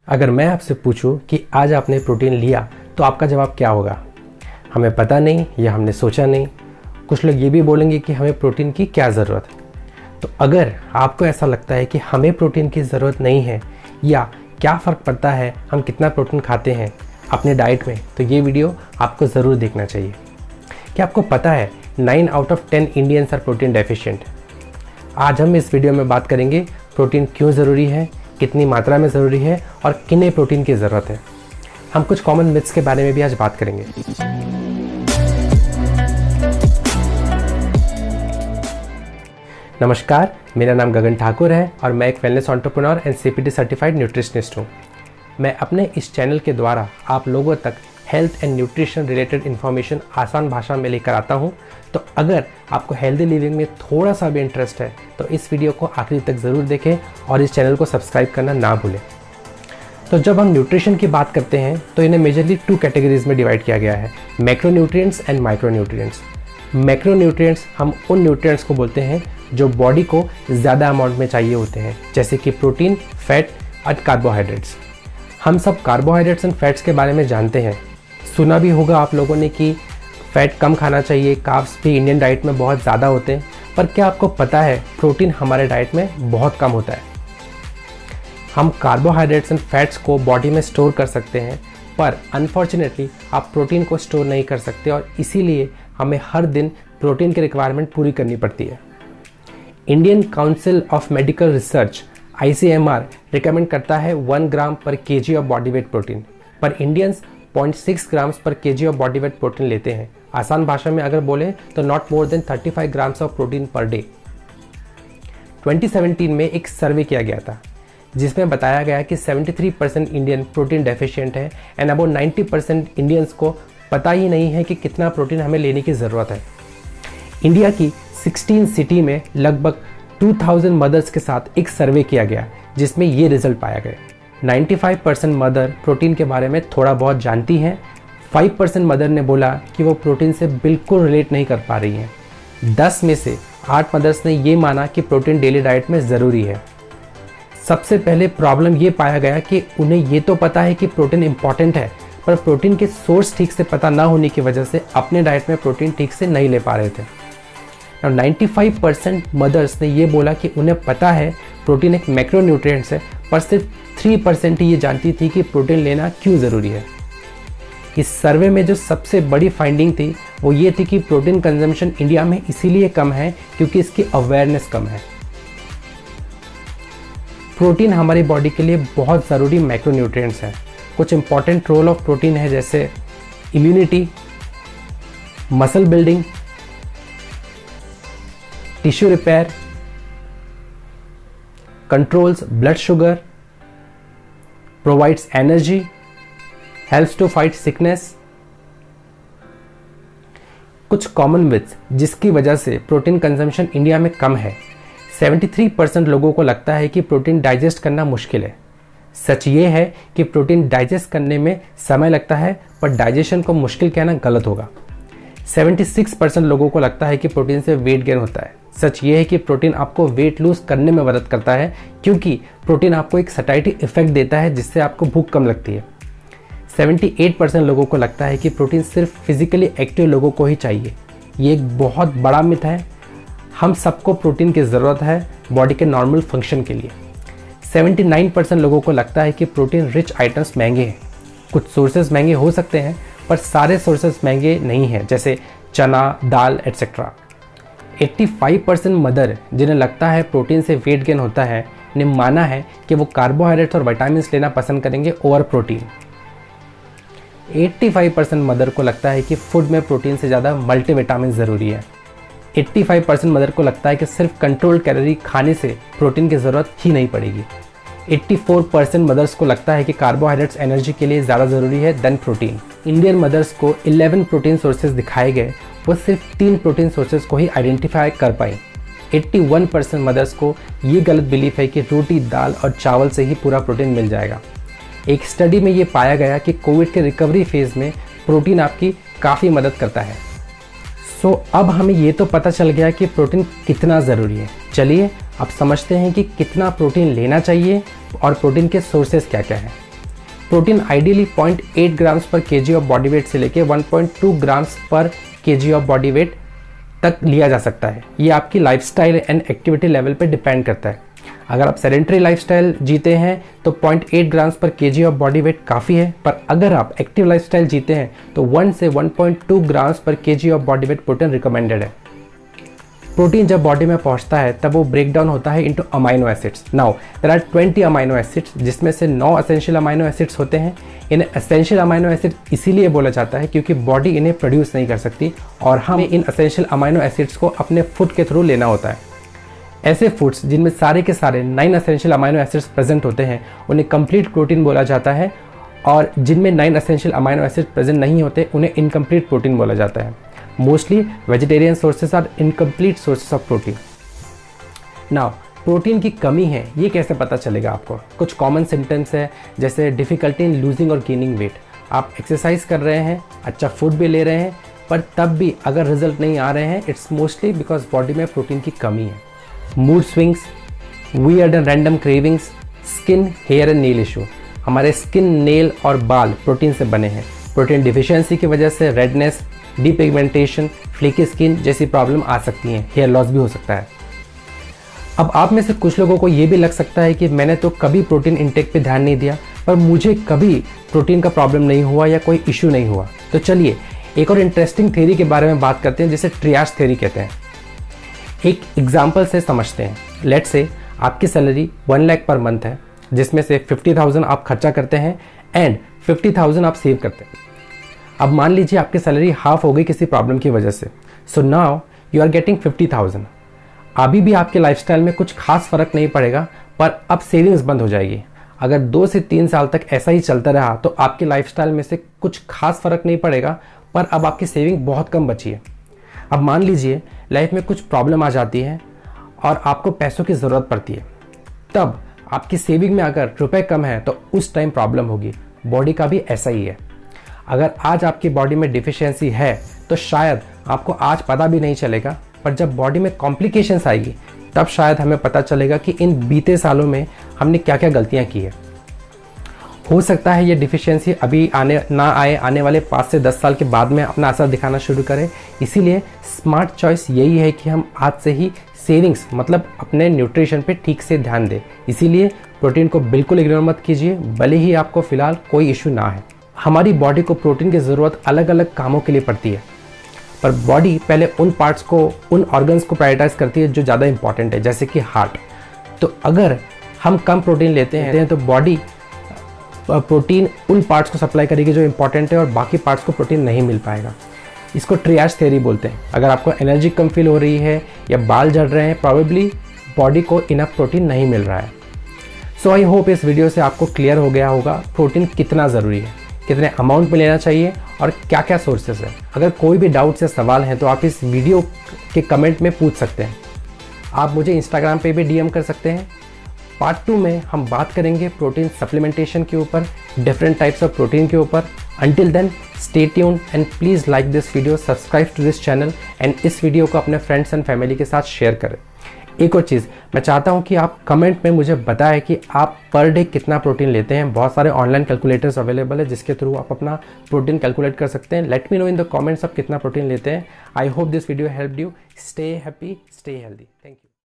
अगर मैं आपसे पूछूं कि आज आपने प्रोटीन लिया तो आपका जवाब क्या होगा? हमें पता नहीं या हमने सोचा नहीं। कुछ लोग ये भी बोलेंगे कि हमें प्रोटीन की क्या ज़रूरत है। तो अगर आपको ऐसा लगता है कि हमें प्रोटीन की ज़रूरत नहीं है या क्या फ़र्क पड़ता है हम कितना प्रोटीन खाते हैं अपने डाइट में, तो ये वीडियो आपको ज़रूर देखना चाहिए। क्या आपको पता है 9 out of 10 Indians are protein deficient. आज हम इस वीडियो में बात करेंगे प्रोटीन क्यों ज़रूरी है, कितनी मात्रा में ज़रूरी है और किन्हें प्रोटीन की ज़रूरत है। हम कुछ कॉमन मिथ्स के बारे में भी आज बात करेंगे। नमस्कार, मेरा नाम गगन ठाकुर है और मैं एक wellness entrepreneur and CPT certified nutritionist हूँ। मैं अपने इस चैनल के द्वारा आप लोगों तक health and nutrition related information आसान भाषा में लेकर आता हूँ। तो अगर आपको हेल्दी लिविंग में थोड़ा सा भी इंटरेस्ट है तो इस वीडियो को आखिरी तक ज़रूर देखें और इस चैनल को सब्सक्राइब करना ना भूलें। तो जब हम न्यूट्रिशन की बात करते हैं तो इन्हें मेजरली 2 कैटेगरीज में डिवाइड किया गया है, मैक्रोन्यूट्रिएंट्स एंड माइक्रोन्यूट्रिएंट्स। मैक्रोन्यूट्रिएंट्स हम उन न्यूट्रिएंट्स को बोलते हैं जो बॉडी को ज़्यादा अमाउंट में चाहिए होते हैं, जैसे कि प्रोटीन, फैट और कार्बोहाइड्रेट्स। हम सब कार्बोहाइड्रेट्स एंड फैट्स के बारे में जानते हैं। सुना भी होगा आप लोगों ने कि फैट कम खाना चाहिए, कार्ब्स भी इंडियन डाइट में बहुत ज़्यादा होते हैं। पर क्या आपको पता है प्रोटीन हमारे डाइट में बहुत कम होता है। हम कार्बोहाइड्रेट्स एंड फैट्स को बॉडी में स्टोर कर सकते हैं, पर अनफॉर्चुनेटली आप प्रोटीन को स्टोर नहीं कर सकते और इसीलिए हमें हर दिन प्रोटीन की रिक्वायरमेंट पूरी करनी पड़ती है। Indian council of medical research ICMR recommend करता है 1 ग्राम पर KG of body weight protein, पर इंडियंस 0.6 ग्राम्स पर KG of body weight protein लेते हैं। आसान भाषा में अगर बोले तो not more than 35 grams of protein per day. 2017 में एक सर्वे किया गया था जिसमें बताया गया कि 73% इंडियन प्रोटीन डेफिशिएंट है एंड अबाउट 90% इंडियंस को पता ही नहीं है कि कितना प्रोटीन हमें लेने की ज़रूरत है। इंडिया की 16 सिटी में लगभग 2000 मदर्स के साथ एक सर्वे किया गया जिसमें ये रिजल्ट पाया गया। 95% मदर प्रोटीन के बारे में थोड़ा बहुत जानती हैं। 5% मदर ने बोला कि वो प्रोटीन से बिल्कुल रिलेट नहीं कर पा रही हैं। 10 में से 8 मदर्स ने ये माना कि प्रोटीन डेली डाइट में ज़रूरी है। सबसे पहले प्रॉब्लम ये पाया गया कि उन्हें ये तो पता है कि प्रोटीन इंपॉर्टेंट है, पर प्रोटीन के सोर्स ठीक से पता ना होने की वजह से अपने डाइट में प्रोटीन ठीक से नहीं ले पा रहे थे। 95% मदर्स ने ये बोला कि उन्हें पता है प्रोटीन एक मैक्रोन्यूट्रिएंट्स है, पर सिर्फ 3% ही ये जानती थी कि प्रोटीन लेना क्यों ज़रूरी है। इस सर्वे में जो सबसे बड़ी फाइंडिंग थी वो ये थी कि प्रोटीन कंजम्पशन इंडिया में इसीलिए कम है क्योंकि इसकी अवेयरनेस कम है। प्रोटीन हमारी बॉडी के लिए बहुत ज़रूरी मैक्रोन्यूट्रिएंट्स हैं। कुछ इंपॉर्टेंट रोल ऑफ प्रोटीन है जैसे immunity, muscle building, tissue repair, controls blood sugar, provides energy, helps to fight sickness। कुछ कॉमन मिथ्स जिसकी वजह से प्रोटीन कंजम्पशन इंडिया में कम है। 73% लोगों को लगता है कि प्रोटीन डाइजेस्ट करना मुश्किल है। सच ये है कि प्रोटीन डाइजेस्ट करने में समय लगता है, पर डाइजेशन को मुश्किल कहना गलत होगा। 76% लोगों को लगता है कि प्रोटीन से वेट गेन होता है। सच ये है कि प्रोटीन आपको वेट लूज करने में मदद करता है क्योंकि प्रोटीन आपको एक सटाइटी इफेक्ट देता है जिससे आपको भूख कम लगती है। 78% लोगों को लगता है कि प्रोटीन सिर्फ फिजिकली एक्टिव लोगों को ही चाहिए। ये एक बहुत बड़ा मिथ है। हम सबको प्रोटीन की ज़रूरत है बॉडी के नॉर्मल फंक्शन के लिए। 79% लोगों को लगता है कि प्रोटीन रिच आइटम्स महंगे हैं। कुछ सोर्सेज महंगे हो सकते हैं पर सारे सोर्सेज महंगे नहीं हैं, जैसे चना, दाल एट्सेट्रा। 85% मदर जिन्हें लगता है प्रोटीन से वेट गेन होता है ने माना है कि वो कार्बोहाइड्रेट्स और विटामिन लेना पसंद करेंगे ओवर प्रोटीन। 85% मदर को लगता है कि फूड में प्रोटीन से ज़्यादा मल्टीविटामिन ज़रूरी है। 85% मदर को लगता है कि सिर्फ कंट्रोल्ड कैलोरी खाने से प्रोटीन की ज़रूरत ही नहीं पड़ेगी। 84% मदर्स को लगता है कि कार्बोहाइड्रेट्स एनर्जी के लिए ज़्यादा ज़रूरी है देन प्रोटीन। इंडियन मदर्स को 11 प्रोटीन सोर्सेज दिखाए गए, वो सिर्फ 3 प्रोटीन सोर्सेज को ही आइडेंटिफाई कर पाई। 81% मदर्स को ये गलत बिलीफ है कि रोटी, दाल और चावल से ही पूरा प्रोटीन मिल जाएगा। एक स्टडी में ये पाया गया कि कोविड के रिकवरी फेज़ में प्रोटीन आपकी काफ़ी मदद करता है। सो अब हमें ये तो पता चल गया कि प्रोटीन कितना ज़रूरी है। चलिए अब समझते हैं कि कितना प्रोटीन लेना चाहिए और प्रोटीन के सोर्सेज क्या क्या हैं। प्रोटीन आइडियली 0.8 ग्राम्स पर केजी ऑफ बॉडी वेट से लेके 1.2 ग्राम्स पर केजी ऑफ बॉडी वेट तक लिया जा सकता है। ये आपकी लाइफस्टाइल एंड एक्टिविटी लेवल पे डिपेंड करता है। अगर आप सेडेंटरी लाइफस्टाइल जीते हैं तो 0.8 ग्राम्स पर केजी ऑफ बॉडी वेट काफ़ी है, पर अगर आप एक्टिव लाइफस्टाइल जीते हैं तो 1 से 1.2 ग्राम्स पर KG of body weight protein recommended है। प्रोटीन जब बॉडी में पहुंचता है तब वो ब्रेक डाउन होता है into amino acids. Now there are 20 amino acids, जिसमें से 9 एसेंशियल अमाइनो एसिड्स होते हैं। इन्हें एसेंशियल अमाइनो एसिड इसीलिए बोला जाता है क्योंकि बॉडी इन्हें प्रोड्यूस नहीं कर सकती और हमें इन एसेंशियल अमाइनो एसिड्स को अपने फूड के थ्रू लेना होता है। ऐसे फूड्स जिनमें सारे के सारे 9 एसेंशियल अमाइनो एसिड्स प्रेजेंट होते हैं उन्हें कंप्लीट प्रोटीन बोला जाता है, और जिनमें 9 एसेंशियल अमाइनो एसिड्स प्रेजेंट नहीं होते उन्हें इनकम्प्लीट प्रोटीन बोला जाता है। Mostly vegetarian sources are incomplete sources of protein. Now protein की कमी है ये कैसे पता चलेगा आपको? कुछ कॉमन सिम्टम्स है, जैसे डिफ़िकल्टी इन लूजिंग और गेनिंग वेट। आप एक्सरसाइज कर रहे हैं, अच्छा फूड भी ले रहे हैं, पर तब भी अगर रिजल्ट नहीं आ रहे हैं, इट्स मोस्टली बिकॉज बॉडी में प्रोटीन की कमी है। Mood swings, weird and random cravings, skin, hair and nail issue. हमारे स्किन, नेल और बाल प्रोटीन से बने हैं। प्रोटीन डिफिशियंसी की वजह से रेडनेस, डीपिगमेंटेशन, फ्लेकी स्किन जैसी प्रॉब्लम आ सकती हैं। हेयर लॉस भी हो सकता है। अब आप में से कुछ लोगों को ये भी लग सकता है कि मैंने तो कभी प्रोटीन इंटेक पे ध्यान नहीं दिया, पर मुझे कभी प्रोटीन का प्रॉब्लम नहीं हुआ या कोई इशू नहीं हुआ। तो चलिए एक और इंटरेस्टिंग थ्योरी के बारे में बात करते हैं, जिसे ट्रियाज थ्योरी कहते हैं। एक एग्जाम्पल से समझते हैं। लेट्स से आपकी सैलरी 1 लाख पर मंथ है, जिसमें से 50,000 आप खर्चा करते हैं एंड 50,000 आप सेव करते हैं। अब मान लीजिए आपकी सैलरी हाफ हो गई किसी प्रॉब्लम की वजह से, so now you are getting 50,000। अभी भी आपके लाइफस्टाइल में कुछ खास फर्क नहीं पड़ेगा, पर अब सेविंग्स बंद हो जाएगी। अगर 2 से 3 साल तक ऐसा ही चलता रहा तो आपकी लाइफस्टाइल में से कुछ खास फर्क नहीं पड़ेगा, पर अब आपकी सेविंग बहुत कम बची है। अब मान लीजिए लाइफ में कुछ प्रॉब्लम आ जाती है और आपको पैसों की ज़रूरत पड़ती है, तब आपकी सेविंग में अगर रुपए कम है तो उस टाइम प्रॉब्लम होगी। बॉडी का भी ऐसा ही है। अगर आज आपकी बॉडी में डिफिशियंसी है तो शायद आपको आज पता भी नहीं चलेगा, पर जब बॉडी में कॉम्प्लिकेशंस आएगी तब शायद हमें पता चलेगा कि इन बीते सालों में हमने क्या क्या गलतियां की है। हो सकता है ये डिफिशियंसी अभी आने वाले 5 से 10 साल के बाद में अपना असर दिखाना शुरू करे। इसीलिए स्मार्ट चॉइस यही है कि हम आज से ही सेविंग्स मतलब अपने न्यूट्रिशन पे ठीक से ध्यान दें। इसीलिए प्रोटीन को बिल्कुल इग्नोर मत कीजिए, भले ही आपको फिलहाल कोई इशू ना है। हमारी बॉडी को प्रोटीन की ज़रूरत अलग अलग कामों के लिए पड़ती है, पर बॉडी पहले उन पार्ट्स को, उन ऑर्गन्स को प्रायोरिटाइज करती है जो ज़्यादा इंपॉर्टेंट है, जैसे कि हार्ट। तो अगर हम कम प्रोटीन लेते हैं तो बॉडी प्रोटीन उन पार्ट्स को सप्लाई करेगी जो इंपॉर्टेंट है और बाकी पार्ट्स को प्रोटीन नहीं मिल पाएगा। इसको ट्रियाज थ्योरी बोलते हैं। अगर आपको एनर्जी कम फील हो रही है या बाल झड़ रहे हैं, प्रॉबेबली बॉडी को इनफ प्रोटीन नहीं मिल रहा है। सो आई होप इस वीडियो से आपको क्लियर हो गया होगा प्रोटीन कितना ज़रूरी है, कितने अमाउंट में लेना चाहिए और क्या क्या सोर्सेस है। अगर कोई भी डाउट्स या सवाल हैं तो आप इस वीडियो के कमेंट में पूछ सकते हैं। आप मुझे इंस्टाग्राम पे भी डीएम कर सकते हैं। पार्ट 2 में हम बात करेंगे प्रोटीन सप्लीमेंटेशन के ऊपर, डिफरेंट टाइप्स ऑफ प्रोटीन के ऊपर। Until then stay tuned and please like this video, subscribe to this channel and इस वीडियो को अपने फ्रेंड्स एंड फैमिली के साथ शेयर करें। एक और चीज़ मैं चाहता हूं कि आप कमेंट में मुझे बताएं कि आप पर डे कितना प्रोटीन लेते हैं। बहुत सारे ऑनलाइन कैलकुलेटर्स अवेलेबल है जिसके थ्रू आप अपना प्रोटीन कैलकुलेट कर सकते हैं। Let me know in the comments आप कितना प्रोटीन लेते हैं। I hope this video helped you. Stay happy, stay healthy. Thank you.